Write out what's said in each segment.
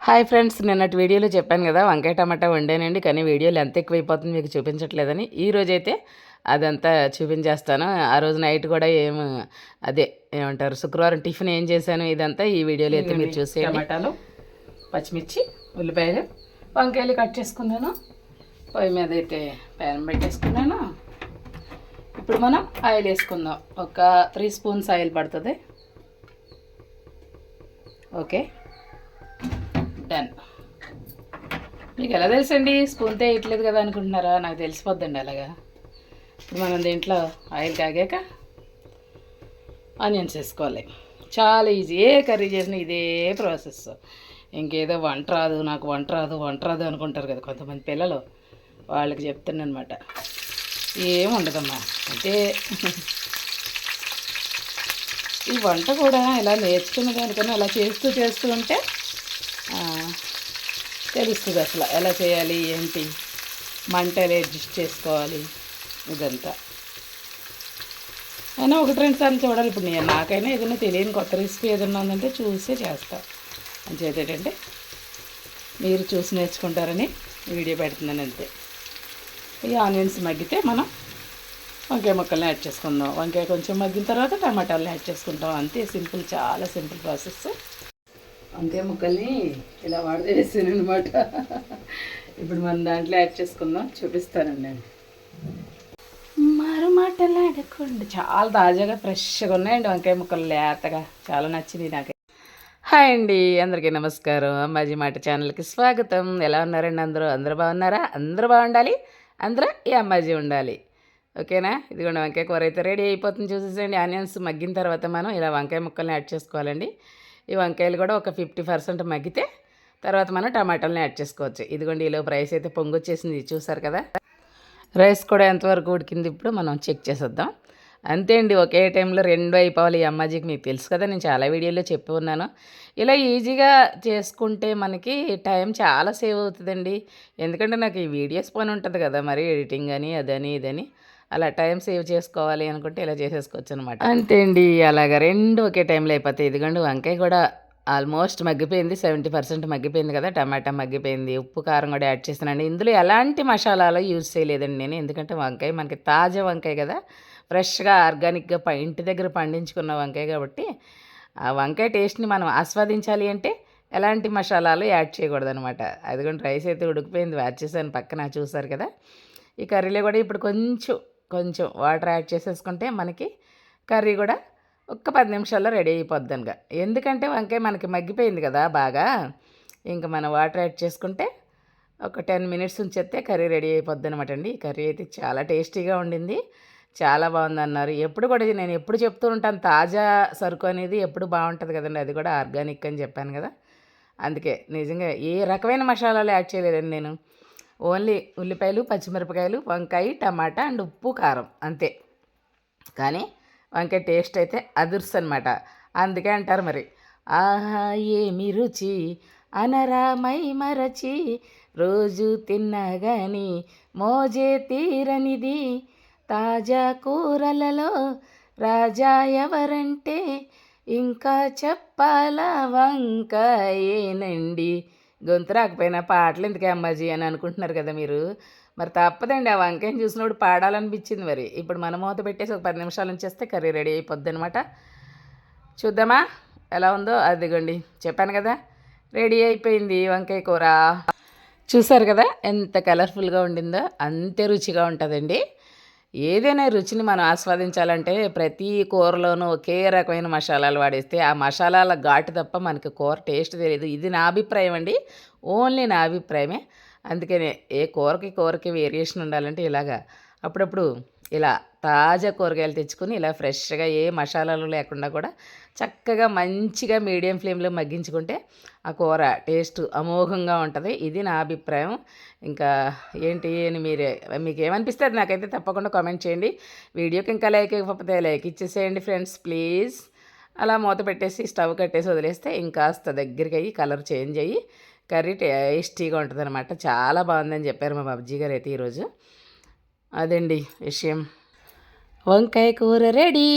Hi friends, నిన్నటి వీడియోలో చెప్పాను కదా వంకాయ టమాటా వండానండి. కానీ వీడియోలు ఎంత ఎక్కువైపోతుంది మీకు చూపించట్లేదని ఈరోజైతే అదంతా చూపించేస్తాను. ఆ రోజు నైట్ కూడా అదే ఏమంటారు శుక్రవారం టిఫిన్ ఏం చేశాను ఇదంతా ఈ వీడియోలో అయితే మీరు చూసేయండి. టమాటాలు, పచ్చిమిర్చి, ఉల్లిపాయలు, వంకాయలు కట్ చేసుకున్నాను. పొయ్యి మీద అయితే ప్యాన్ పెట్టేసుకున్నాను. ఇప్పుడు మనం ఆయిల్ వేసుకుందాం. ఒక 3 స్పూన్స్ ఆయిల్ పడుతుంది. Okay, done. మీకు ఎలా తెలుసండి స్పూన్తో వేయట్లేదు కదా అనుకుంటున్నారా? నాకు తెలిసిపోద్దండి అలాగా. ఇప్పుడు మనం దీంట్లో ఆయిల్ కాగాక ఆనియన్స్ వేసుకోవాలి. చాలా ఈజీ. ఏ కర్రీ చేసినా ఇదే ప్రాసెస్. ఇంకేదో వంట రాదు అనుకుంటారు కదా కొంతమంది పిల్లలు. వాళ్ళకి చెప్తాను అనమాట. ఏం ఉండదమ్మా. అంటే ఈ వంట కూడా ఇలా నేర్చుకున్న దానికన్నా అలా చేస్తూ ఉంటే తెలుస్తుంది అసలు ఎలా చేయాలి, ఏంటి, మంటలు అడ్జస్ట్ చేసుకోవాలి, ఇదంతా. అయినా 1-2 సార్లు చూడాలి. ఇప్పుడు నాకైనా ఏదైనా తెలియని కొత్త రెసిపీ ఏదైనా ఉందంటే చూసే చేస్తా. అని చేసేటంటే మీరు చూసి నేర్చుకుంటారని వీడియో పెడుతున్నాను అంతే. ఈ ఆనియన్స్ మగ్గితే మనం వంకాయ ముక్కల్ని యాడ్ చేసుకుందాం. వంకాయ కొంచెం మగ్గిన తర్వాత టమాటాలను యాడ్ చేసుకుంటాం. అంతే, సింపుల్, చాలా సింపుల్ ప్రాసెస్. వంకాయ ముక్కల్ని ఇలా వేసాను అనమాట. ఇప్పుడు మనం దాంట్లో యాడ్ చేసుకుందాం, చూపిస్తానండి నేను. మరో మాటలాడకుండా చాలా తాజాగా ఫ్రెష్గా ఉన్నాయండి వంకాయ ముక్కలు, లేతగా. చాలా నచ్చింది నాకు. హాయ్ అండి, అందరికీ నమస్కారం. అమ్మాజీ మాట ఛానల్కి స్వాగతం. ఎలా ఉన్నారండి అందరూ బాగున్నారా? అందరూ బాగుండాలి, అందరూ ఈ అమ్మాజీ ఉండాలి. ఓకేనా? ఇదిగోండి వంకాయ కూర అయితే రెడీ అయిపోతుంది. చూసేసండి. ఆనియన్స్ మగ్గిన తర్వాత మనం ఇలా వంకాయ ముక్కల్ని యాడ్ చేసుకోవాలండి. ఈ వంకాయలు కూడా ఒక 50% మగ్గితే తర్వాత మనం టమాటాలను యాడ్ చేసుకోవచ్చు. ఇదిగోండి ఈలోపు రైస్ అయితే పొంగొచ్చేసింది, చూసారు కదా. రైస్ కూడా ఎంతవరకు ఉడికింది ఇప్పుడు మనం చెక్ చేసేద్దాం. అంతే అండి, ఒకే టైంలో 2 అయిపోవాలి. ఈ అమ్మాజీకి మీకు తెలుసు కదా, నేను చాలా వీడియోలో చెప్పి ఉన్నాను. ఇలా ఈజీగా చేసుకుంటే మనకి టైం చాలా సేవ్ అవుతుందండి. ఎందుకంటే నాకు ఈ వీడియోస్ పని ఉంటుంది కదా, మరి ఎడిటింగ్ అని అదని ఇదని. అలా టైం సేవ్ చేసుకోవాలి అనుకుంటే ఇలా చేసేసుకోవచ్చు అనమాట. అంతే అండి, అలాగ 2 ఒకే టైంలో అయిపోతాయి. ఇదిగోండి వంకాయ కూడా ఆల్మోస్ట్ మగ్గిపోయింది. 70% మగ్గిపోయింది కదా. టమాటా మగ్గిపోయింది. ఉప్పు కారం కూడా యాడ్ చేస్తానండి. ఇందులో ఎలాంటి మసాలాలు యూజ్ చేయలేదండి నేను. ఎందుకంటే వంకాయ మనకి తాజా వంకాయ కదా, ఫ్రెష్గా ఆర్గానిక్గా ఇంటి దగ్గర పండించుకున్న వంకాయ కాబట్టి ఆ వంకాయ టేస్ట్ని మనం ఆస్వాదించాలి అంటే ఎలాంటి మసాలాలు యాడ్ చేయకూడదు అనమాట. అదిగోండి రైస్ అయితే ఉడికిపోయింది, యాడ్ చేశాను పక్కన, చూసారు కదా. ఈ కర్రీలో కూడా ఇప్పుడు కొంచెం వాటర్ యాడ్ చేసేసుకుంటే మనకి కర్రీ కూడా ఒక్క 10 నిమిషాల్లో రెడీ అయిపోద్దనగా. ఎందుకంటే వంకాయ మనకి మగ్గిపోయింది కదా బాగా. ఇంకా మనం వాటర్ యాడ్ చేసుకుంటే ఒక 10 మినిట్స్ ఉంచేస్తే కర్రీ రెడీ అయిపోద్ది అనమాట అండి. ఈ కర్రీ అయితే చాలా టేస్టీగా ఉండింది, చాలా బాగుందన్నారు. ఎప్పుడు కూడా నేను ఎప్పుడు చెప్తూ ఉంటాను, తాజా సరుకు అనేది ఎప్పుడు బాగుంటుంది కదండి. అది కూడా ఆర్గానిక్ అని చెప్పాను కదా. అందుకే నిజంగా ఏ రకమైన మసాలాలు యాడ్ చేయలేదండి నేను. ఓన్లీ ఉల్లిపాయలు, పచ్చిమిరపకాయలు, వంకాయ, టమాటా అండ్ ఉప్పు, కారం, అంతే. కానీ వంకాయ టేస్ట్ అయితే అదుర్స్ అనమాట. అందుకే అంటారు మరి, ఆహా ఏమి రుచి అనరామై మరచి రోజు తిన్నగాని మోజే తీరనిది తాజా కూరలలో రాజా ఎవరంటే ఇంకా చెప్పాలా వంకాయేనండి. గొంతు రాకపోయినా పాటలు ఎందుకే అమ్మాజీ అని అనుకుంటున్నారు కదా మీరు. మరి తప్పదండి, ఆ వంకాయని చూసినప్పుడు పాడాలనిపించింది. మరి ఇప్పుడు మన మూత పెట్టేసి ఒక 10 నిమిషాలు ఉంచేస్తే కర్రీ రెడీ అయిపోద్ది అనమాట. చూద్దామా ఎలా ఉందో. అదిగోండి చెప్పాను కదా, రెడీ అయిపోయింది వంకాయ కూర. చూసారు కదా ఎంత కలర్ఫుల్గా ఉండిందో. అంతే రుచిగా ఉంటుందండి. ఏదైనా రుచిని మనం ఆస్వాదించాలంటే ప్రతి కూరలోనూ ఒకే రకమైన మసాలాలు వాడేస్తే ఆ మసాలాల ఘాటు తప్ప మనకి కూర టేస్ట్ తెలియదు. ఇది నా అభిప్రాయం అండి, ఓన్లీ నా అభిప్రాయమే. అందుకనే ఏ కూరకి వేరియేషన్ ఉండాలంటే ఇలాగా అప్పుడప్పుడు ఇలా తాజా కూరగాయలు తెచ్చుకొని ఇలా ఫ్రెష్గా ఏ మసాలాలు లేకుండా కూడా చక్కగా మంచిగా మీడియం ఫ్లేమ్లో మగ్గించుకుంటే ఆ కూర టేస్ట్ అమోఘంగా ఉంటుంది. ఇది నా అభిప్రాయం. ఇంకా ఏంటి అని మీకు ఏమనిపిస్తే అది నాకైతే తప్పకుండా కామెంట్ చేయండి. వీడియోకి ఇంకా లైక్ ఇవ్వకపోతే లైక్ ఇచ్చేసేయండి ఫ్రెండ్స్ ప్లీజ్. అలా మూత పెట్టేసి స్టవ్ కట్టేసి వదిలేస్తే ఇంకాస్త దగ్గరికి అయ్యి కలర్ చేంజ్ అయ్యి కర్రీ టేస్టీగా ఉంటుంది అనమాట. చాలా బాగుందని చెప్పారు మా బాబుజీ గారు అయితే ఈరోజు. అదండి విషయం. వంకాయ కూర రెడీ.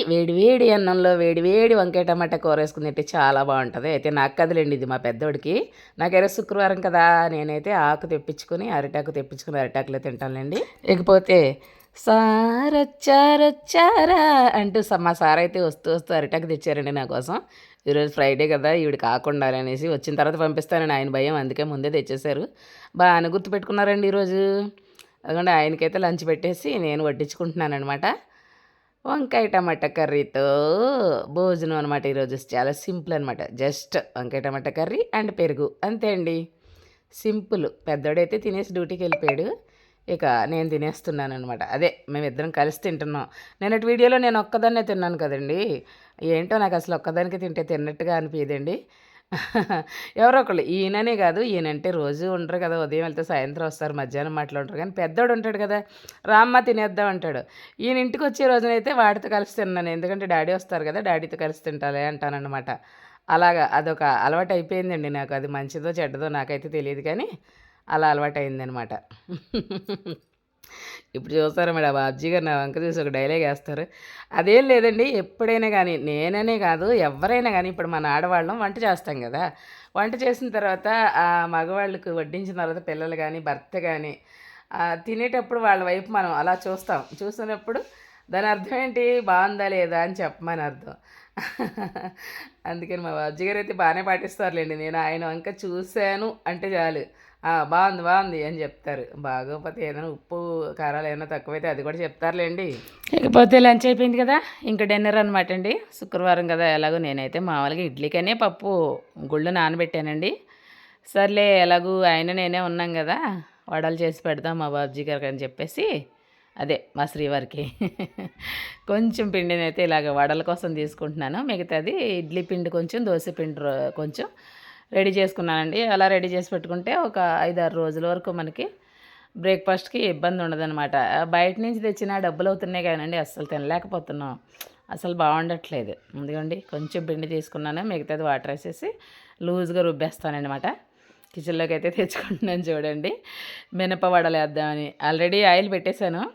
వేడి వేడి అన్నంలో వేడి వేడి వంకాయ టమాటా కూర వేసుకుని తింటే చాలా బాగుంటుంది. అయితే నాకు కదలండి ఇది మా పెద్దోడికి. నాకైతే శుక్రవారం కదా, నేనైతే ఆకు తెప్పించుకొని అరిటాకు తెప్పించుకుని అరిటాకులో తింటానులేండి. ఇకపోతే సారొచ్చారొచ్చారా అంటూ మా సార్ అయితే వస్తూ వస్తూ అరిటాకు తెచ్చారండి నా కోసం. ఈరోజు ఫ్రైడే కదా, ఈవిడ కాకుండా అనేసి వచ్చిన తర్వాత పంపిస్తానని ఆయన భయం, అందుకే ముందే తెచ్చేశారు. బాగానే గుర్తుపెట్టుకున్నారండి ఈరోజు. అదిగోండి ఆయనకైతే లంచ్ పెట్టేసి నేను వడ్డించుకుంటున్నాను అనమాట. వంకాయ టమాటా కర్రీతో భోజనం అనమాట ఈరోజు. చాలా సింపుల్ అనమాట. జస్ట్ వంకాయ టమాటా కర్రీ అండ్ పెరుగు అంతే అండి. సింపుల్. పెద్దోడైతే తినేసి డ్యూటీకి వెళ్ళిపోయాడు. ఇక నేను తినేస్తున్నాను అనమాట. అదే మేమిద్దరం కలిసి తింటున్నాం. నిన్నటి వీడియోలో నేను ఒక్కదాన్నే తిన్నాను కదండి. ఏంటో నాకు అసలు ఒక్కదానికి తింటే తిన్నట్టుగా అనిపించదండి. ఎవరో ఒకళ్ళు, ఈయననే కాదు, ఈయనంటే రోజు ఉండరు కదా, ఉదయం వెళ్తే సాయంత్రం వస్తారు, మధ్యాహ్నం మాట్లాడుతారు. కానీ పెద్దోడు ఉంటాడు కదా, రామ్మ తినేద్దాం అంటాడు. ఈయన ఇంటికి వచ్చే రోజునైతే వాడితో కలిసి తిన్నాను, ఎందుకంటే డాడీ వస్తారు కదా, డాడీతో కలిసి తింటాలే అంటానన్నమాట. అలాగా అదొక అలవాటు అయిపోయిందండి నాకు. అది మంచిదో చెడ్డదో నాకైతే తెలియదు, కానీ అలా అలవాటు అయిందనమాట. ఇప్పుడు చూస్తారా మేడం, బాబ్జీ గారు నా వంక చూసి ఒక డైలాగ్ వేస్తారు. అదేం లేదండి, ఎప్పుడైనా కానీ నేననే కాదు ఎవరైనా కానీ, ఇప్పుడు మన ఆడవాళ్ళం వంట చేస్తాం కదా, వంట చేసిన తర్వాత ఆ మగవాళ్ళకు వడ్డించిన తర్వాత పిల్లలు కానీ భర్త కానీ తినేటప్పుడు వాళ్ళ వైపు మనం అలా చూస్తాం. చూసినప్పుడు దాని అర్థం ఏంటి, బాగుందా లేదా అని చెప్పమని అర్థం. అందుకని మా బాబ్జీ గారు అయితే బాగానే పాటిస్తారులేండి. నేను ఆయన వంక చూశాను అంటే చాలు, బాగుంది బాగుంది అని చెప్తారు. బాగోకపోతే ఏదైనా ఉప్పు కారాలు ఏమైనా తక్కువైతే అది కూడా చెప్తారులేండి. ఇకపోతే లంచ్ అయిపోయింది కదా, ఇంకా డిన్నర్ అనమాట అండి. శుక్రవారం కదా, ఎలాగో నేనైతే మామూలుగా ఇడ్లీకనే పప్పు గుళ్ళు నానబెట్టానండి. సర్లే ఎలాగూ ఆయన నేనే ఉన్నాం కదా, వడలు చేసి పెడదాం మా బాబ్జీ గారికి అని చెప్పేసి, అదే మా శ్రీవారికి కొంచెం పిండిని అయితే ఇలాగ వడల కోసం తీసుకుంటున్నాను. మిగతాది ఇడ్లీ పిండి కొంచెం, దోశ పిండి కొంచెం రెడీ చేసుకున్నానండి. అలా రెడీ చేసి పెట్టుకుంటే ఒక 5-6 రోజుల వరకు మనకి బ్రేక్ఫాస్ట్కి ఇబ్బంది ఉండదనమాట. బయట నుంచి తెచ్చిన డబ్బులు అవుతున్నాయి కానండి, అస్సలు తినలేకపోతున్నాం, అసలు బాగుండట్లేదు. ఎందుకండి కొంచెం పిండి తీసుకున్నాను, మిగతాది వాటర్ వేసేసి లూజ్గా రుబ్బేస్తానమాట. కిచెన్లోకి అయితే తెచ్చుకుంటున్నాను చూడండి. మినప వడలు వేద్దామని ఆల్రెడీ ఆయిల్ పెట్టేశాను.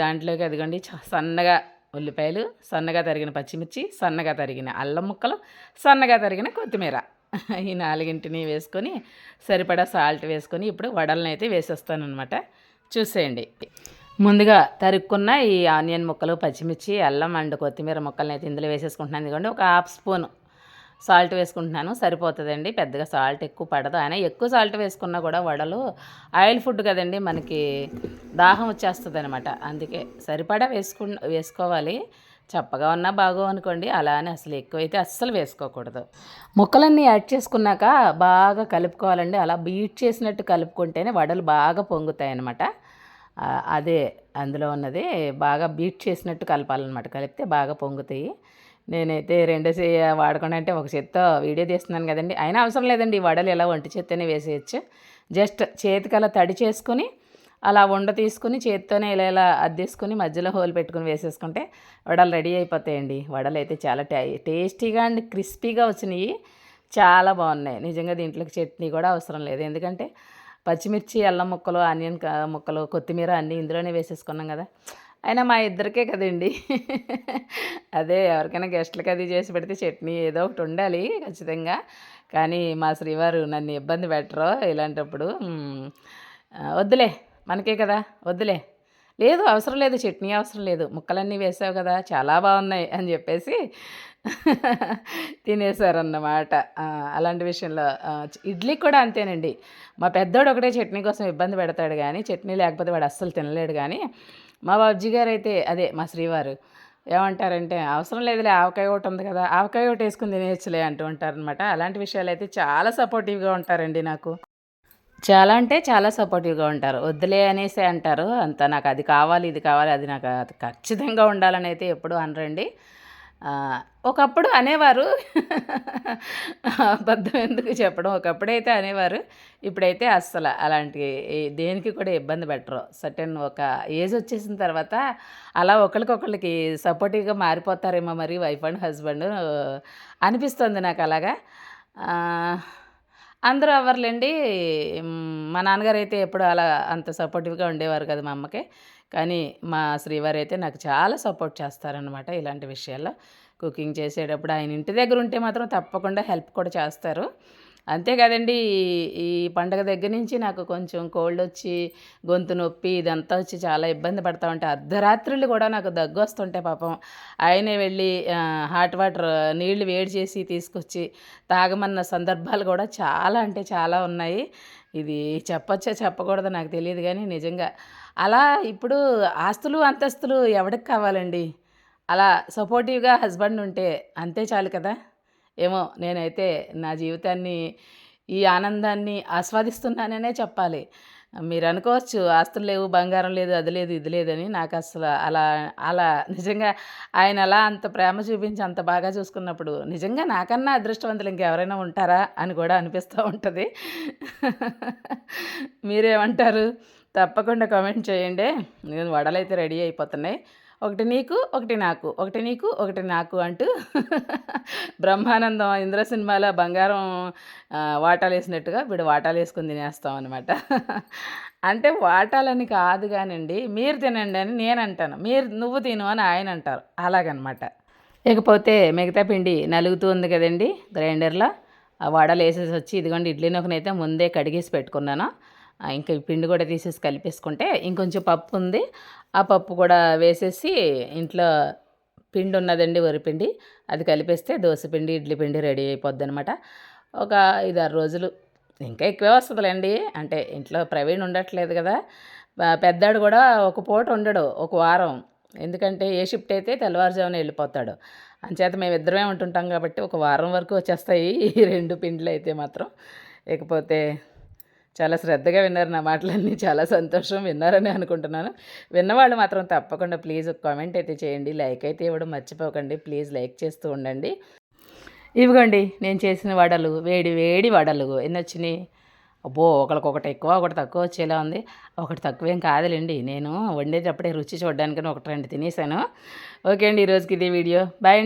దాంట్లోకి అదిగోండి సన్నగా ఉల్లిపాయలు, సన్నగా తరిగిన పచ్చిమిర్చి, సన్నగా తరిగిన అల్లం ముక్కలు, సన్నగా తరిగిన కొత్తిమీర, ఈ 4ని వేసుకొని సరిపడా సాల్ట్ వేసుకొని ఇప్పుడు వడలను అయితే వేసేస్తానమాట. చూసేయండి. ముందుగా తరుక్కున్న ఈ ఆనియన్ ముక్కలు, పచ్చిమిర్చి, అల్లం అండ్ కొత్తిమీర ముక్కలను అయితే ఇందులో వేసేసుకుంటున్నాను. ఎందుకంటే ఒక 1/2 స్పూన్ సాల్ట్ వేసుకుంటున్నాను, సరిపోతుందండి. పెద్దగా సాల్ట్ ఎక్కువ పడదు. అయినా ఎక్కువ సాల్ట్ వేసుకున్నా కూడా వడలు ఆయిల్ ఫుడ్ కదండి, మనకి దాహం వచ్చేస్తుంది అనమాట. అందుకే సరిపడా వేసుకోవాలి. చప్పగా ఉన్నా అనుకోండి, అలా అని అసలు ఎక్కువైతే అస్సలు వేసుకోకూడదు. ముక్కలన్నీ యాడ్ చేసుకున్నాక బాగా కలుపుకోవాలండి. అలా బీట్ చేసినట్టు కలుపుకుంటేనే వడలు బాగా పొంగుతాయి అన్నమాట. అదే అందులో ఉన్నది, బాగా బీట్ చేసినట్టు కలపాలన్నమాట. కలిపితే బాగా పొంగుతాయి. నేనైతే 2 వాడకుండా, అంటే ఒక చేత్తో వీడియో తీస్తున్నాను కదండి, అయినా అవసరం లేదండి. ఈ వడలు ఎలా ఒంటి చేత్తోనే వేసేయచ్చు. జస్ట్ చేతికి అలా తడి చేసుకుని అలా ఉండ తీసుకుని చేత్తోనే ఇలా ఇలా అద్దేసుకుని మధ్యలో హోల్ పెట్టుకుని వేసేసుకుంటే వడలు రెడీ అయిపోతాయండి. వడలు అయితే చాలా టేస్టీగా అండ్ క్రిస్పీగా వచ్చినాయి, చాలా బాగున్నాయి నిజంగా. దీంట్లోకి చట్నీ కూడా అవసరం లేదు, ఎందుకంటే పచ్చిమిర్చి, అల్లం ముక్కలు, ఆనియన్ ముక్కలు, కొత్తిమీర అన్నీ ఇందులోనే వేసేసుకున్నాం కదా. అయినా మా ఇద్దరికే కదండి. అదే ఎవరికైనా గెస్ట్లకి అది చేసి పెడితే చట్నీ ఏదో ఒకటి ఉండాలి ఖచ్చితంగా. కానీ మా శ్రీవారు నన్ను ఇబ్బంది పెట్టరు ఇలాంటప్పుడు. వద్దులే మనకే కదా, వద్దులే, లేదు అవసరం లేదు, చట్నీ అవసరం లేదు, ముక్కలన్నీ వేసావు కదా చాలా బాగున్నాయి అని చెప్పేసి తినేశారన్నమాట. అలాంటి విషయంలో ఇడ్లీ కూడా అంతేనండి. మా పెద్దోడు ఒకటే చట్నీ కోసం ఇబ్బంది పెడతాడు, కానీ చట్నీ లేకపోతే వాడు అస్సలు తినలేడు. కానీ మా బాబ్జీ గారు అయితే, అదే మా శ్రీవారు ఏమంటారంటే, అవసరం లేదులే, ఆవకాయ ఒకటి ఉంది కదా, ఆవకాయ ఒకటి వేసుకుని తినేయచ్చులే అంటూ ఉంటారనమాట. అలాంటి విషయాలు అయితే చాలా సపోర్టివ్గా ఉంటారండి నాకు. చాలా అంటే చాలా సపోర్టివ్గా ఉంటారు. వద్దులే అనేసి అంటారు. అంత నాకు అది కావాలి, ఇది కావాలి, అది నాకు అది ఖచ్చితంగా ఉండాలని అయితే ఎప్పుడూ అనరండి. ఒకప్పుడు అనేవారు. అబద్ధం ఎందుకు చెప్పడం, ఒకప్పుడైతే అనేవారు. ఇప్పుడైతే అస్సలు అలాంటి దేనికి కూడా ఇబ్బంది పెట్టరు. సర్టెన్ ఒక ఏజ్ వచ్చేసిన తర్వాత అలా ఒకళ్ళకొకళ్ళకి సపోర్టివ్గా మారిపోతారేమో మరి వైఫ్ అండ్ హస్బెండ్ అనిపిస్తుంది నాకు అలాగా. అందరూ అవ్వర్లేండి. మా నాన్నగారు అయితే ఎప్పుడు అలా అంత సపోర్టివ్‌గా ఉండేవారు కాదు మా అమ్మకి. కానీ మా శ్రీవారు అయితే నాకు చాలా సపోర్ట్ చేస్తారనమాట ఇలాంటి విషయాల్లో. కుకింగ్ చేసేటప్పుడు ఆయన ఇంటి దగ్గర ఉంటే మాత్రం తప్పకుండా హెల్ప్ కూడా చేస్తారు. అంతే కదండీ! ఈ పండగ దగ్గర నుంచి నాకు కొంచెం కోల్డ్ వచ్చి, గొంతు నొప్పి ఇదంతా వచ్చి చాలా ఇబ్బంది పడతా ఉంటే, అర్ధరాత్రులు కూడా నాకు దగ్గొస్తుంటే పాపం ఆయనే వెళ్ళి హాట్ వాటర్ నీళ్లు వేడి చేసి తీసుకొచ్చి తాగమన్న సందర్భాలు కూడా చాలా అంటే చాలా ఉన్నాయి. ఇది చెప్పచ్చో చెప్పకూడదో నాకు తెలియదు కానీ నిజంగా అలా ఇప్పుడు ఆస్తులు, అంతస్తులు ఎవడికి కావాలండి? అలా సపోర్టివ్‌గా హస్బెండ్ ఉంటే అంతే చాలు కదా! ఏమో నేనైతే నా జీవితాన్ని, ఈ ఆనందాన్ని ఆస్వాదిస్తున్నాననే చెప్పాలి. మీరనుకోవచ్చు ఆస్తులు లేవు, బంగారం లేదు, అది లేదు, ఇది లేదని. నాకసల అలా అలా నిజంగా ఆయన అలా అంత ప్రేమ చూపించి అంత బాగా చూసుకున్నప్పుడు నిజంగా నాకన్నా అదృష్టవంతులు ఇంకెవరైనా ఉంటారా అని కూడా అనిపిస్తూ ఉంటది. మీరేమంటారు? తప్పకుండా కామెంట్ చేయండి. నేను వడలైతే రెడీ అయిపోతున్నాయి. ఒకటి నీకు, ఒకటి నాకు, ఒకటి నీకు, ఒకటి నాకు అంటూ బ్రహ్మానందం 'ఇంద్ర' సినిమాలో బంగారం వాటాలేసినట్టుగా వీడు వాటాలేసుకొని తినేస్తాం అనమాట. అంటే వాటాలని కాదు గానండి, మీరు తినండి అని నేనంటాను. నువ్వు తిను అని ఆయన అంటారు. అలాగనమాట. ఇకపోతే మిగతా పిండి నలుగుతూ ఉంది కదండీ గ్రైండర్‌లో. ఆ వడలేసేసి వచ్చి ఇదిగోండి ఇడ్లీ నూకనైతే ముందే కడిగేసి పెట్టుకున్నాను. ఇంకా ఈ పిండి కూడా తీసేసి కలిపేసుకుంటే ఇంకొంచెం పప్పు ఉంది. ఆ పప్పు కూడా వేసేసి ఇంట్లో పిండి ఉన్నదండి వరిపిండి. అది కలిపేస్తే దోసపిండి, ఇడ్లీ పిండి రెడీ అయిపోద్దనమాట. ఒక 5, 6 రోజులు ఇంకా ఎక్కువే వస్తదిలేండి. అంటే ఇంట్లో ప్రవీణ్ ఉండట్లేదు కదా! పెద్దాడు కూడా ఒక పూట ఉండడు. ఒక వారం. ఎందుకంటే ఏ షిఫ్ట్ అయితే తెల్లవారుజామున వెళ్ళిపోతాడు. అంచేత మేమిద్దరమే ఉంటుంటాం కాబట్టి ఒక వారం వరకు వచ్చేస్తాయి ఈ 2 పిండ్లయితే మాత్రం. ఇకపోతే చాలా శ్రద్ధగా విన్నారు నా మాటలన్నీ. చాలా సంతోషం విన్నారని అనుకుంటున్నాను. విన్నవాళ్ళు మాత్రం తప్పకుండా ప్లీజ్ ఒక కామెంట్ అయితే చేయండి. లైక్ అయితే ఇవ్వడం మర్చిపోకండి. ప్లీజ్ లైక్ చేస్తూ ఉండండి. ఇవిగోండి నేను చేసిన వడలు, వేడి వేడి వడలు ఎన్నొచ్చినాయి? అబ్బో! ఒకళ్ళకొకటి ఎక్కువ, ఒకటి తక్కువ వచ్చేలా ఉంది. ఒకటి తక్కువేం కాదులెండి. నేను వండేటప్పుడే రుచి చూడడానికని 1, 2 తినేసాను. ఓకే అండి. ఈరోజుకి ఇదే వీడియో. బాయ్.